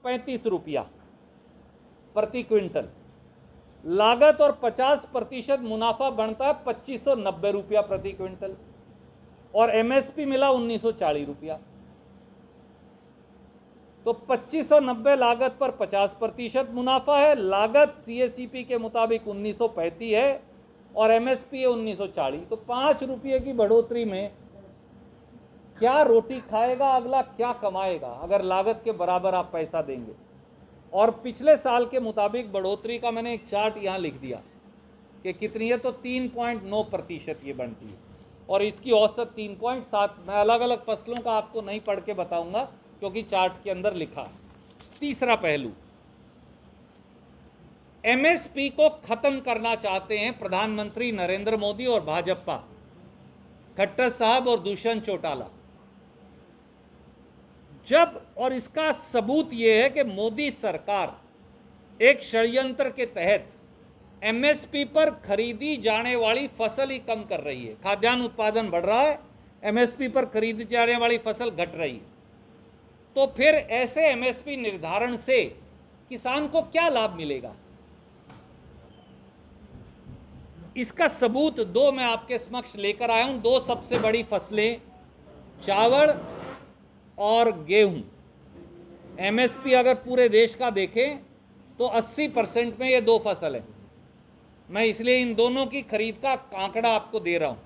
1935 रुपया प्रति क्विंटल लागत और 50% मुनाफा बनता है 2590 रुपया प्रति क्विंटल, और एमएसपी मिला 1940 रुपया। तो 2590 लागत पर 50% मुनाफा है, लागत सीएसीपी के मुताबिक 1935 है और एमएसपी है 1940। तो 5 रुपये की बढ़ोतरी में क्या रोटी खाएगा अगला, क्या कमाएगा अगर लागत के बराबर आप पैसा देंगे। और पिछले साल के मुताबिक बढ़ोतरी का मैंने एक चार्ट यहाँ लिख दिया कि कितनी है, तो 3.9% ये बनती है और इसकी औसत 3.7। मैं अलग अलग फसलों का आपको नहीं पढ़ के बताऊंगा क्योंकि चार्ट के अंदर लिखा है। तीसरा पहलू, एमएसपी को खत्म करना चाहते हैं प्रधानमंत्री नरेंद्र मोदी और भाजपा, खट्टर साहब और दुष्यंत चौटाला। जब, और इसका सबूत यह है कि मोदी सरकार एक षड्यंत्र के तहत एमएसपी पर खरीदी जाने वाली फसल ही कम कर रही है। खाद्यान्न उत्पादन बढ़ रहा है, एमएसपी पर खरीदी जाने वाली फसल घट रही है। तो फिर ऐसे एमएसपी निर्धारण से किसान को क्या लाभ मिलेगा? इसका सबूत दो मैं आपके समक्ष लेकर आया हूं। दो सबसे बड़ी फसलें चावल और गेहूं। एमएसपी अगर पूरे देश का देखें तो 80% में ये दो फसल है। मैं इसलिए इन दोनों की खरीद का आंकड़ा आपको दे रहा हूं।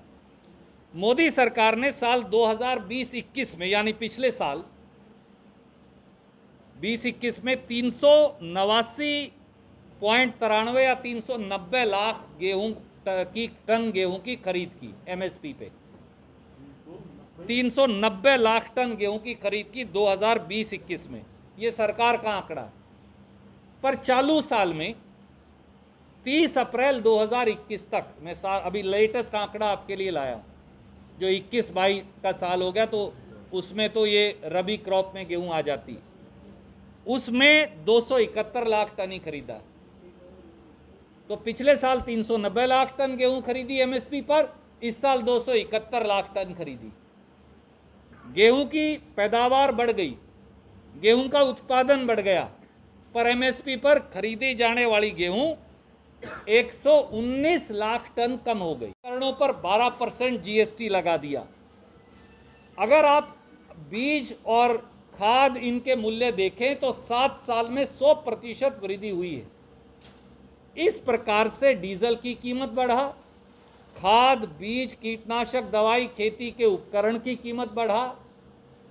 मोदी सरकार ने साल 2020-21 में, यानी पिछले साल 2021 में 389.93 या 390 लाख टन गेहूं की खरीद की एमएसपी पे। 390 लाख टन गेहूं की खरीद की 2020-21 में, ये सरकार का आंकड़ा। पर चालू साल में 30 अप्रैल 2021 तक, मैं अभी लेटेस्ट आंकड़ा आपके लिए लाया हूं, जो 21-22 का साल हो गया, तो उसमें तो ये रबी क्रॉप में गेहूं आ जाती, उसमें 271 लाख टन ही खरीदा। तो पिछले साल 390 लाख टन गेहूं खरीदी एमएसपी पर, इस साल 271 लाख टन खरीदी। गेहूं की पैदावार बढ़ गई, गेहूं का उत्पादन बढ़ गया, पर एमएसपी पर खरीदी जाने वाली गेहूं 119 लाख टन कम हो गई। उपकरणों पर 12% जीएसटी लगा दिया। अगर आप बीज और खाद इनके मूल्य देखें तो 7 साल में 100% वृद्धि हुई है। इस प्रकार से डीजल की कीमत बढ़ा, खाद, बीज, कीटनाशक दवाई, खेती के उपकरण की कीमत बढ़ा।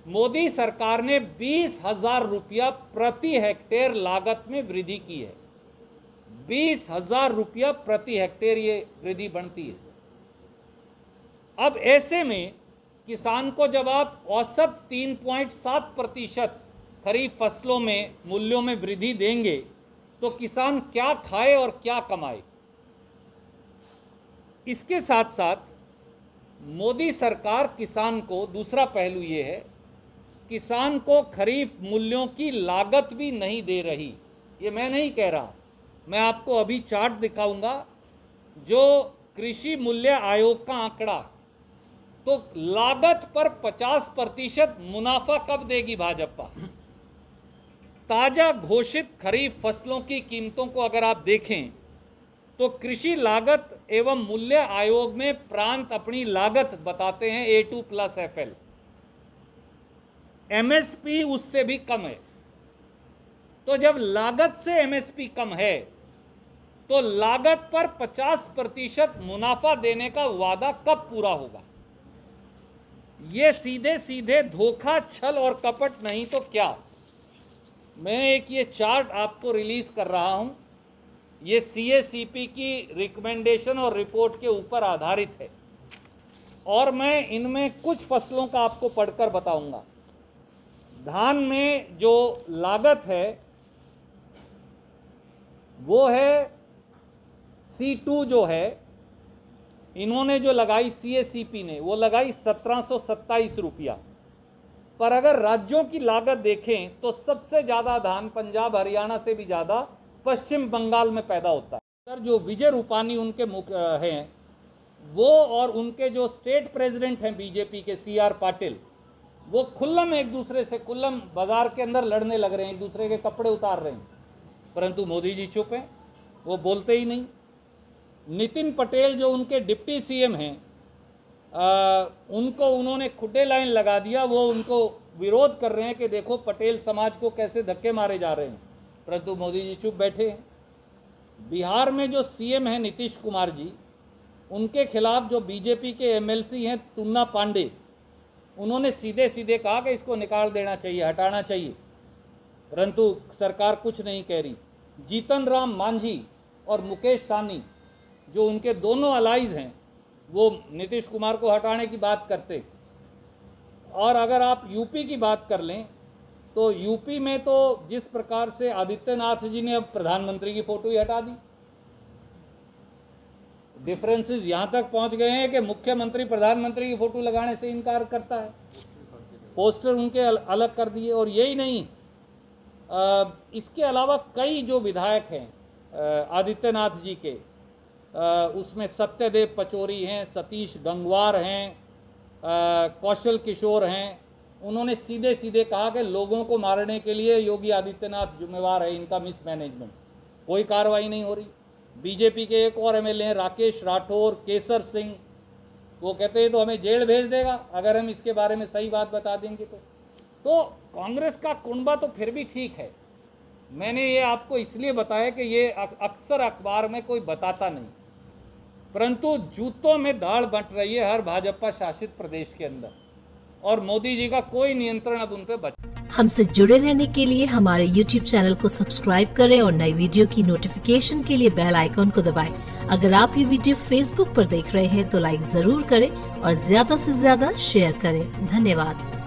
मोदी सरकार ने 20,000 रुपया प्रति हेक्टेयर लागत में वृद्धि की है। 20,000 रुपया प्रति हेक्टेयर ये वृद्धि बनती है। अब ऐसे में किसान को जब आप औसत 3.7% खरीफ फसलों में मूल्यों में वृद्धि देंगे तो किसान क्या खाए और क्या कमाए। इसके साथ साथ मोदी सरकार किसान को, दूसरा पहलू ये है, किसान को खरीफ मूल्यों की लागत भी नहीं दे रही। ये मैं नहीं कह रहा, मैं आपको अभी चार्ट दिखाऊंगा जो कृषि मूल्य आयोग का आंकड़ा। तो लागत पर 50% मुनाफा कब देगी भाजपा? ताजा घोषित खरीफ फसलों की कीमतों को अगर आप देखें तो कृषि लागत एवं मूल्य आयोग में प्रांत अपनी लागत बताते हैं A2+FL, एमएसपी उससे भी कम है। तो जब लागत से एमएसपी कम है तो लागत पर 50% मुनाफा देने का वादा कब पूरा होगा? ये सीधे सीधे धोखा, छल और कपट नहीं तो क्या। मैं एक ये चार्ट आपको रिलीज कर रहा हूं, ये सीएसीपी की रिकमेंडेशन और रिपोर्ट के ऊपर आधारित है और मैं इनमें कुछ फसलों का आपको पढ़कर बताऊंगा। धान में जो लागत है वो है C2 जो है, इन्होंने जो लगाई सीएसीपी ने, वो लगाई 1727 रुपया। पर अगर राज्यों की लागत देखें तो सबसे ज़्यादा धान पंजाब हरियाणा से भी ज़्यादा पश्चिम बंगाल में पैदा होता है। सर जो विजय रूपानी उनके मुख्य हैं वो, और उनके जो स्टेट प्रेसिडेंट हैं बीजेपी के CR पाटिल, वो खुल्लम एक दूसरे से खुल्लम बाजार के अंदर लड़ने लग रहे हैं, एक दूसरे के कपड़े उतार रहे हैं, परंतु मोदी जी चुप हैं, वो बोलते ही नहीं। नितिन पटेल जो उनके डिप्टी सीएम हैं, उनको उन्होंने खुड्डे लाइन लगा दिया, वो उनको विरोध कर रहे हैं कि देखो पटेल समाज को कैसे धक्के मारे जा रहे हैं, परंतु मोदी जी चुप बैठे हैं। बिहार में जो सीएम हैं नीतीश कुमार जी, उनके खिलाफ जो बीजेपी के एमएलसी हैं तुन्ना पांडे, उन्होंने सीधे सीधे कहा कि इसको निकाल देना चाहिए, हटाना चाहिए, परंतु सरकार कुछ नहीं कह रही। जीतन राम मांझी और मुकेश साहनी जो उनके दोनों अलाइज हैं, वो नीतीश कुमार को हटाने की बात करते। और अगर आप यूपी की बात कर लें तो यूपी में तो जिस प्रकार से आदित्यनाथ जी ने अब प्रधानमंत्री की फोटो ही हटा दी, डिफरेंसेस यहां तक पहुंच गए हैं कि मुख्यमंत्री प्रधानमंत्री की फोटो लगाने से इनकार करता है, पोस्टर उनके अलग कर दिए। और यही नहीं, इसके अलावा कई जो विधायक हैं आदित्यनाथ जी के, उसमें सत्यदेव पचौरी हैं, सतीश गंगवार हैं, कौशल किशोर हैं, उन्होंने सीधे सीधे कहा कि लोगों को मारने के लिए योगी आदित्यनाथ जिम्मेवार है, इनका मिसमैनेजमेंट। कोई कार्रवाई नहीं हो रही। बीजेपी के एक और एमएलए हैं राकेश राठौर, केसर सिंह, वो कहते हैं तो हमें जेल भेज देगा अगर हम इसके बारे में सही बात बता देंगे तो कांग्रेस का कुनबा तो फिर भी ठीक है। मैंने ये आपको इसलिए बताया कि ये अक्सर अखबार में कोई बताता नहीं, परंतु जूतों में दाढ़ बंट रही है हर भाजपा शासित प्रदेश के अंदर, और मोदी जी का कोई नियंत्रण अब उन पे बचा। हमसे जुड़े रहने के लिए हमारे YouTube चैनल को सब्सक्राइब करें और नई वीडियो की नोटिफिकेशन के लिए बेल आइकॉन को दबाएं। अगर आप ये वीडियो Facebook पर देख रहे हैं तो लाइक जरूर करें और ज्यादा से ज्यादा शेयर करें। धन्यवाद।